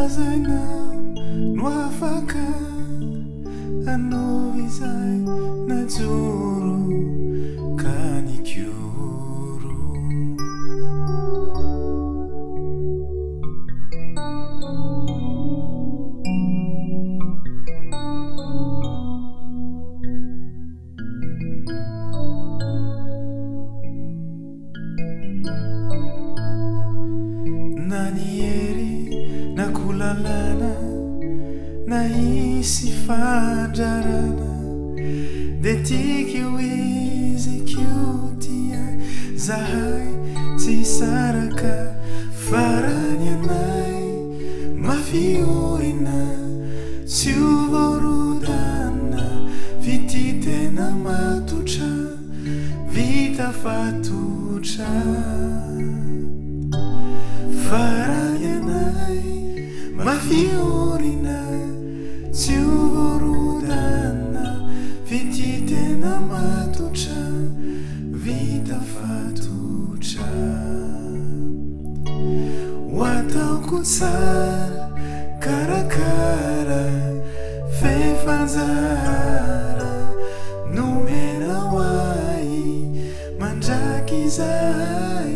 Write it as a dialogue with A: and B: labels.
A: lazainao no afaka anovy izay najoro ka nikioro. Nakulalana naisy fandrarana de tiky ho izy kiotia zahay tsy saraka farany anay mafiorina tsy ovorodana vity tena matotra vita fatotra farany anay mafiorina tsy ovorodana vity tena matotra vita fatotra. Ho ataoko tsara karakara fefanjara nomena ho ahy mandraky izay